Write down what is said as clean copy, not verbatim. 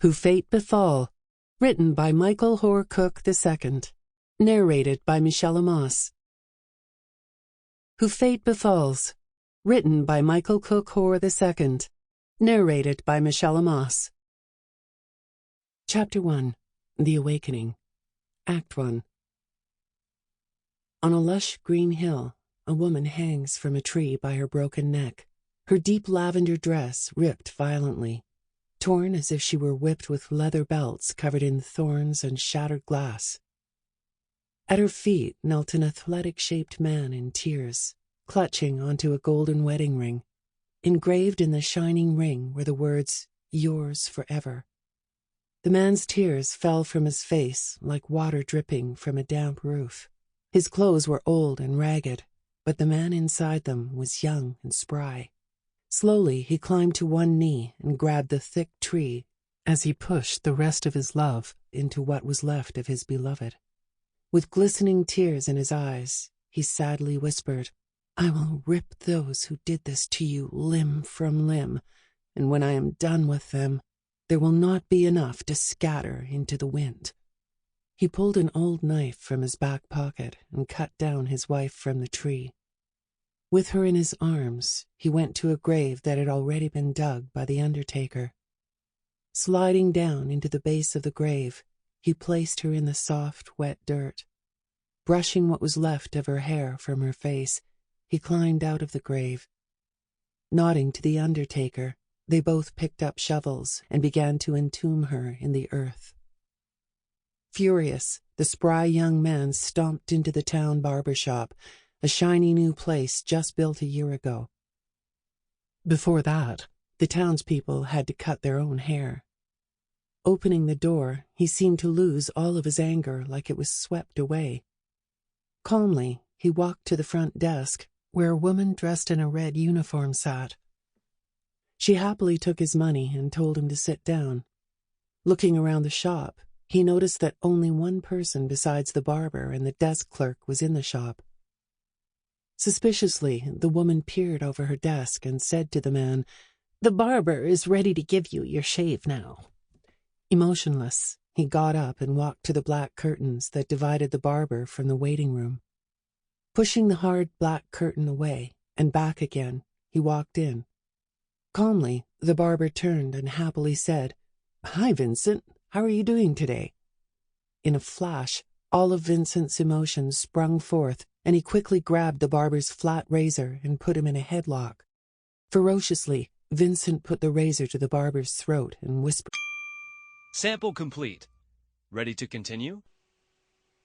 Who Fate Befall, written by Cook-Hoar II, narrated by Michella. Who Fate Befalls, written by Cook-Hoar II, narrated by Michella. Chapter 1. The Awakening. Act 1. On a lush green hill, a woman hangs from a tree by her broken neck, her deep lavender dress ripped violently, torn as if she were whipped with leather belts covered in thorns and shattered glass. At her feet knelt an athletic-shaped man in tears, clutching onto a golden wedding ring. Engraved in the shining ring were the words, "Yours forever." The man's tears fell from his face like water dripping from a damp roof. His clothes were old and ragged, but the man inside them was young and spry. Slowly he climbed to one knee and grabbed the thick tree as he pushed the rest of his love into what was left of his beloved. With glistening tears in his eyes, he sadly whispered, "I will rip those who did this to you limb from limb, and when I am done with them, there will not be enough to scatter into the wind." He pulled an old knife from his back pocket and cut down his wife from the tree. With her in his arms, he went to a grave that had already been dug by the undertaker. Sliding down into the base of the grave, he placed her in the soft, wet dirt. Brushing what was left of her hair from her face, he climbed out of the grave. Nodding to the undertaker, they both picked up shovels and began to entomb her in the earth. Furious, the spry young man stomped into the town barber shop, a shiny new place just built a year ago. Before that, the townspeople had to cut their own hair. Opening the door, he seemed to lose all of his anger like it was swept away. Calmly, he walked to the front desk, where a woman dressed in a red uniform sat. She happily took his money and told him to sit down. Looking around the shop, he noticed that only one person besides the barber and the desk clerk was in the shop. Suspiciously, the woman peered over her desk and said to the man, "The barber is ready to give you your shave now." Emotionless, he got up and walked to the black curtains that divided the barber from the waiting room. Pushing the hard black curtain away and back again, he walked in. Calmly, the barber turned and happily said, "Hi, Vincent. How are you doing today?" In a flash, all of Vincent's emotions sprung forth, and he quickly grabbed the barber's flat razor and put him in a headlock. Ferociously, Vincent put the razor to the barber's throat and whispered, "Sample complete. Ready to continue?"